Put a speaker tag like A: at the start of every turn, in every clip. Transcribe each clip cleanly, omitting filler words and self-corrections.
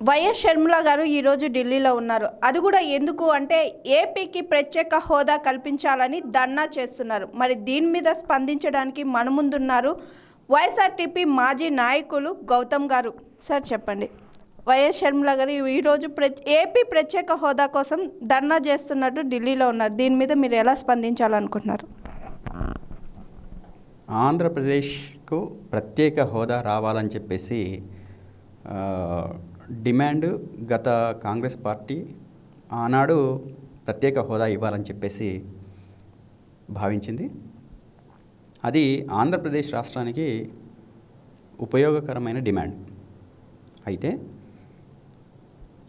A: YS Sharmila గారు ఈరోజు ఢిల్లీలో ఉన్నారు. అది కూడా ఎందుకు అంటే ఏపీకి ప్రత్యేక హోదా కల్పించాలని ధర్నా చేస్తున్నారు. మరి దీని మీద స్పందించడానికి మన ముందున్నారు వైఎస్ఆర్టీపీ మాజీ నాయకులు గౌతమ్ గారు. సార్ చెప్పండి, వైఎస్ షర్మిల గారు ఈరోజు ఏపీ ప్రత్యేక హోదా కోసం ధర్నా చేస్తున్నట్టు ఢిల్లీలో ఉన్నారు. దీని మీద మీరు ఎలా స్పందించాలనుకుంటున్నారు?
B: ఆంధ్రప్రదేశ్కు ప్రత్యేక హోదా రావాలని చెప్పేసి డిమాండ్ గత కాంగ్రెస్ పార్టీ ఆనాడు ప్రత్యేక హోదా ఇవ్వాలని చెప్పేసి భావించింది. అది ఆంధ్రప్రదేశ్ రాష్ట్రానికి ఉపయోగకరమైన డిమాండ్. అయితే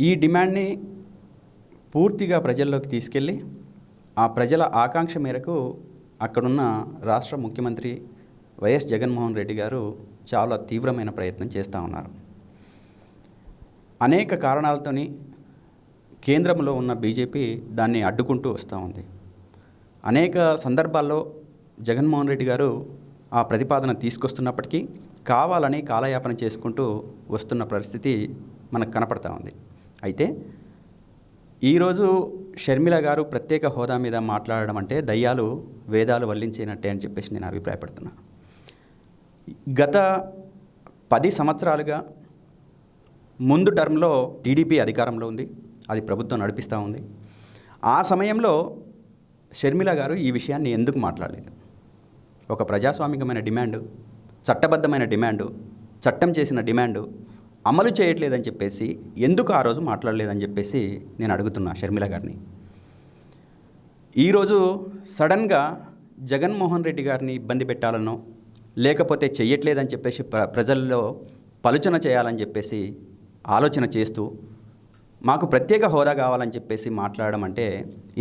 B: ఈ డిమాండ్ని పూర్తిగా ప్రజల్లోకి తీసుకెళ్ళి ఆ ప్రజల ఆకాంక్ష మేరకు అక్కడున్న రాష్ట్ర ముఖ్యమంత్రి వైఎస్ జగన్మోహన్ రెడ్డి గారు చాలా తీవ్రమైన ప్రయత్నం చేస్తూ ఉన్నారు. అనేక కారణాలతోని కేంద్రంలో ఉన్న బీజేపీ దాన్ని అడ్డుకుంటూ వస్తూ ఉంది. అనేక సందర్భాల్లో జగన్మోహన్ రెడ్డి గారు ఆ ప్రతిపాదన తీసుకొస్తున్నప్పటికీ కావాలని కాలయాపన చేసుకుంటూ వస్తున్న పరిస్థితి మనకు కనపడతా ఉంది. అయితే ఈరోజు షర్మిల గారు ప్రత్యేక హోదా మీద మాట్లాడడం అంటే దయ్యాలు వేదాలు వల్లించినట్టే అని చెప్పేసి నేను అభిప్రాయపడుతున్నా. గత 10 సంవత్సరాలుగా ముందు టర్మ్లో టీడీపీ అధికారంలో ఉంది, అది ప్రభుత్వం నడిపిస్తూ ఉంది. ఆ సమయంలో షర్మిల గారు ఈ విషయాన్ని ఎందుకు మాట్లాడలేదు? ఒక ప్రజాస్వామికమైన డిమాండు, చట్టబద్ధమైన డిమాండు, చట్టం చేసిన డిమాండు అమలు చేయట్లేదని చెప్పేసి ఎందుకు ఆ రోజు మాట్లాడలేదని చెప్పేసి నేను అడుగుతున్నా షర్మిల గారిని. ఈరోజు సడన్గా జగన్మోహన్ రెడ్డి గారిని ఇబ్బంది పెట్టాలనో లేకపోతే చెయ్యట్లేదని చెప్పేసి ప్రజల్లో పలుచన చేయాలని చెప్పేసి ఆలోచన చేస్తూ మాకు ప్రత్యేక హోదా కావాలని చెప్పేసి మాట్లాడడం అంటే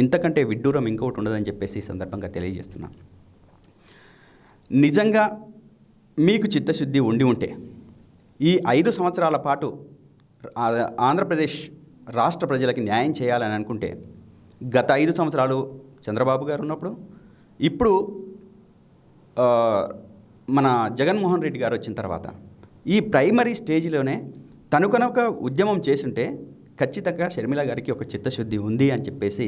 B: ఇంతకంటే విడ్డూరం ఇంకొకటి ఉండదని చెప్పేసి ఈ సందర్భంగా తెలియజేస్తున్నా. నిజంగా మీకు చిత్తశుద్ధి ఉంటే ఈ 5 సంవత్సరాల పాటు ఆంధ్రప్రదేశ్ రాష్ట్ర ప్రజలకి న్యాయం చేయాలని అనుకుంటే గత 5 సంవత్సరాలు చంద్రబాబు గారు ఉన్నప్పుడు, ఇప్పుడు మన జగన్మోహన్ రెడ్డి గారు వచ్చిన తర్వాత ఈ ప్రైమరీ స్టేజ్లోనే తను కనుక ఉద్యమం చేసుంటే ఖచ్చితంగా షర్మిల గారికి ఒక చిత్తశుద్ధి ఉంది అని చెప్పేసి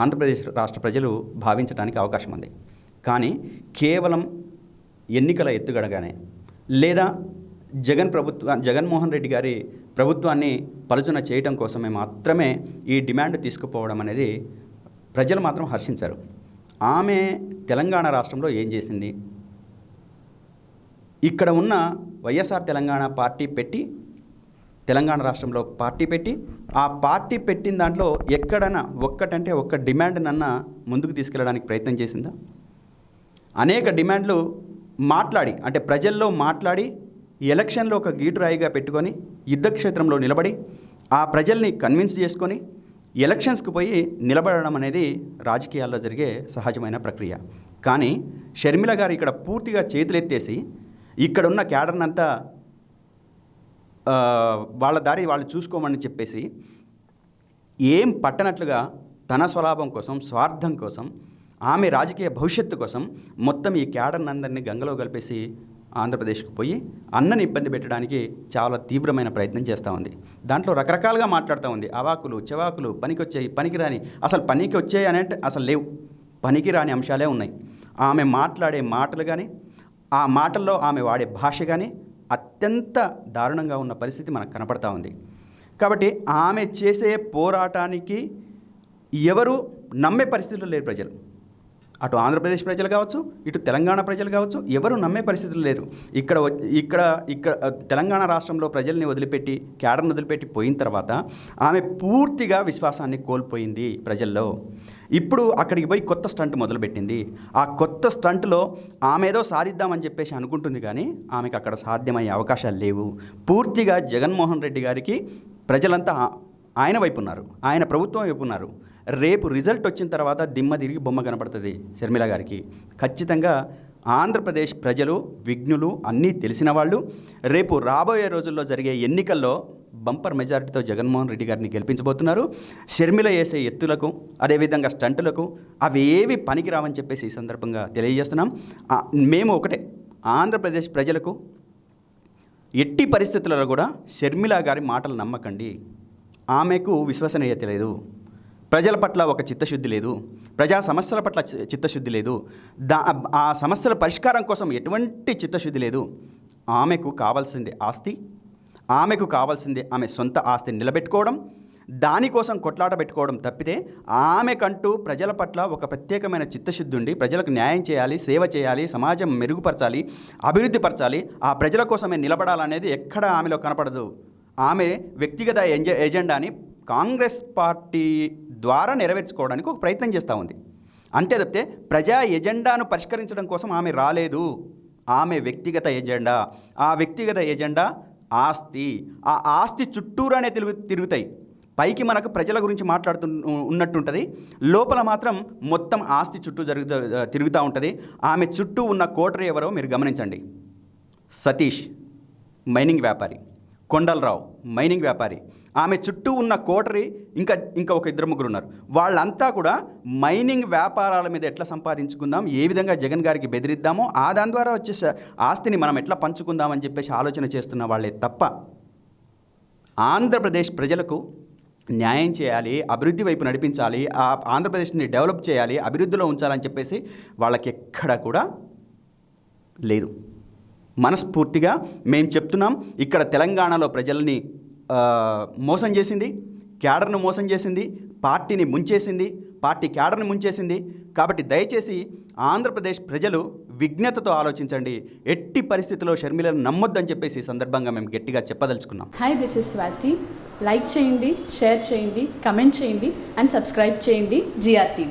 B: ఆంధ్రప్రదేశ్ రాష్ట్ర ప్రజలు భావించడానికి అవకాశం ఉంది. కానీ కేవలం ఎన్నికల ఎత్తుగడగానే లేదా జగన్మోహన్ రెడ్డి గారి ప్రభుత్వాన్ని పలుచన చేయడం కోసమే మాత్రమే ఈ డిమాండ్ తీసుకుపోవడం అనేది ప్రజలు మాత్రం హర్షించారు. ఆమె తెలంగాణ రాష్ట్రంలో ఏం చేసింది? ఇక్కడ ఉన్న వైఎస్ఆర్ తెలంగాణ పార్టీ పెట్టి తెలంగాణ రాష్ట్రంలో పార్టీ పెట్టి ఆ పార్టీ పెట్టిన దాంట్లో ఎక్కడైనా ఒక్కటంటే ఒక్క డిమాండ్నన్నా ముందుకు తీసుకెళ్ళడానికి ప్రయత్నం చేసిందా? అనేక డిమాండ్లు మాట్లాడి అంటే ప్రజల్లో మాట్లాడి ఎలక్షన్లో ఒక గీటురాయిగా పెట్టుకొని యుద్ధక్షేత్రంలో నిలబడి ఆ ప్రజల్ని కన్విన్స్ చేసుకొని ఎలక్షన్స్కి పోయి నిలబడడం అనేది రాజకీయాల్లో జరిగే సహజమైన ప్రక్రియ. కానీ షర్మిల గారు ఇక్కడ పూర్తిగా చేతులెత్తేసి ఇక్కడున్న క్యాడర్నంతా వాళ్ళ దారి వాళ్ళు చూసుకోమని చెప్పేసి ఏం పట్టనట్లుగా తన స్వలాభం కోసం, స్వార్థం కోసం, ఆమె రాజకీయ భవిష్యత్తు కోసం మొత్తం ఈ క్యాడర్ని అందరినీ గంగలో కలిపేసి ఆంధ్రప్రదేశ్కి పోయి అన్నని ఇబ్బంది పెట్టడానికి చాలా తీవ్రమైన ప్రయత్నం చేస్తూ ఉంది. దాంట్లో రకరకాలుగా మాట్లాడుతూ ఉంది. అవాకులు చెవాకులు, పనికొచ్చాయి, పనికిరాని, అసలు పనికి వచ్చాయి అంటే అసలు లేవు, పనికిరాని అంశాలే ఉన్నాయి. ఆమె మాట్లాడే మాటలు కానీ ఆ మాటల్లో ఆమె వాడే భాష కానీ అత్యంత దారుణంగా ఉన్న పరిస్థితి మనకు కనపడతా ఉంది. కాబట్టి ఆమె చేసే పోరాటానికి ఎవరు నమ్మే పరిస్థితుల్లో లేరు ప్రజలు. అటు ఆంధ్రప్రదేశ్ ప్రజలు కావచ్చు, ఇటు తెలంగాణ ప్రజలు కావచ్చు, ఎవరు నమ్మే పరిస్థితులు లేరు. ఇక్కడ తెలంగాణ రాష్ట్రంలో ప్రజల్ని వదిలిపెట్టి, క్యాడర్ని వదిలిపెట్టి పోయిన తర్వాత ఆమె పూర్తిగా విశ్వాసాన్ని కోల్పోయింది ప్రజల్లో. ఇప్పుడు అక్కడికి పోయి కొత్త స్టంట్ మొదలుపెట్టింది. ఆ కొత్త స్టంట్లో ఆమె ఏదో సాధిద్దామని చెప్పేసి అనుకుంటుంది, కానీ ఆమెకు అక్కడ సాధ్యమయ్యే అవకాశాలు లేవు. పూర్తిగా జగన్మోహన్ రెడ్డి గారికి ప్రజలంతా ఆయన వైపు ఉన్నారు, ఆయన ప్రభుత్వం వైపు ఉన్నారు. రేపు రిజల్ట్ వచ్చిన తర్వాత దిమ్మ తిరిగి బొమ్మ కనపడుతుంది షర్మిల గారికి. ఖచ్చితంగా ఆంధ్రప్రదేశ్ ప్రజలు విఘ్నులు, అన్నీ తెలిసిన వాళ్ళు. రేపు రాబోయే రోజుల్లో జరిగే ఎన్నికల్లో బంపర్ మెజారిటీతో జగన్మోహన్ రెడ్డి గారిని గెలిపించబోతున్నారు. షర్మిల వేసే ఎత్తులకు, అదేవిధంగా స్టంటులకు అవి ఏవి పనికిరావని చెప్పేసి ఈ సందర్భంగా తెలియజేస్తున్నాం. మేము ఒకటే, ఆంధ్రప్రదేశ్ ప్రజలకు ఎట్టి పరిస్థితులలో కూడా షర్మిల గారి మాటలు నమ్మకండి. ఆమెకు విశ్వసనీయత లేదు, ప్రజల పట్ల ఒక చిత్తశుద్ధి లేదు, ప్రజా సమస్యల పట్ల చిత్తశుద్ధి లేదు, ఆ సమస్యల పరిష్కారం కోసం ఎటువంటి చిత్తశుద్ధి లేదు. ఆమెకు కావాల్సింది ఆస్తి, ఆమెకు కావాల్సింది ఆమె సొంత ఆస్తిని నిలబెట్టుకోవడం, దానికోసం కొట్లాట పెట్టుకోవడం తప్పితే ఆమెకంటూ ప్రజల పట్ల ఒక ప్రత్యేకమైన చిత్తశుద్ధి ఉండి ప్రజలకు న్యాయం చేయాలి, సేవ చేయాలి, సమాజం మెరుగుపరచాలి, అభివృద్ధి పరచాలి, ఆ ప్రజల కోసమే నిలబడాలనేది ఎక్కడ ఆమెలో కనపడదు. ఆమె వ్యక్తిగత ఎజెండాని కాంగ్రెస్ పార్టీ ద్వారా నెరవేర్చుకోవడానికి ఒక ప్రయత్నం చేస్తూ ఉంది. అంతే తప్పితే ప్రజా ఎజెండాను పరిష్కరించడం కోసం ఆమె రాలేదు. ఆమె వ్యక్తిగత ఎజెండా, ఆ వ్యక్తిగత ఎజెండా ఆస్తి. ఆ ఆస్తి చుట్టూరానే తిరుగుతాయి. పైకి మనకు ప్రజల గురించి ఉన్నట్టుంటుంది, లోపల మాత్రం మొత్తం ఆస్తి చుట్టూ తిరుగుతూ ఉంటుంది. ఆమె చుట్టూ ఉన్న కోటరీ ఎవరో మీరు గమనించండి. సతీష్ మైనింగ్ వ్యాపారి, కొండలరావు మైనింగ్ వ్యాపారి, ఆమె చుట్టూ ఉన్న కోటరీ ఇంకా ఒక 2-3 ఉన్నారు. వాళ్ళంతా కూడా మైనింగ్ వ్యాపారాల మీద ఎట్లా సంపాదించుకుందాం, ఏ విధంగా జగన్ గారికి బెదిరిద్దామో దాని ద్వారా వచ్చే ఆస్తిని మనం ఎట్లా పంచుకుందామని చెప్పేసి ఆలోచన చేస్తున్న వాళ్ళే తప్ప ఆంధ్రప్రదేశ్ ప్రజలకు న్యాయం చేయాలి, అభివృద్ధి వైపు నడిపించాలి, ఆ ఆంధ్రప్రదేశ్ని డెవలప్ చేయాలి, అభివృద్ధిలో ఉంచాలని చెప్పేసి వాళ్ళకి ఎక్కడ కూడా లేదు. మనస్ఫూర్తిగా మేము చెప్తున్నాం, ఇక్కడ తెలంగాణలో ప్రజల్ని మోసం చేసింది, క్యాడర్ను మోసం చేసింది, పార్టీని ముంచేసింది, పార్టీ క్యాడర్ని ముంచేసింది. కాబట్టి దయచేసి ఆంధ్రప్రదేశ్ ప్రజలు విజ్ఞతతో ఆలోచించండి. ఎట్టి పరిస్థితుల్లో షర్మిలను నమ్మొద్దని చెప్పేసి ఈ సందర్భంగా మేము గట్టిగా చెప్పదలుచుకున్నాం.
C: Hi, this is Swathi. Like చేయండి, షేర్ చేయండి, కమెంట్ చేయండి అండ్ సబ్స్క్రైబ్ చేయండి GRTV.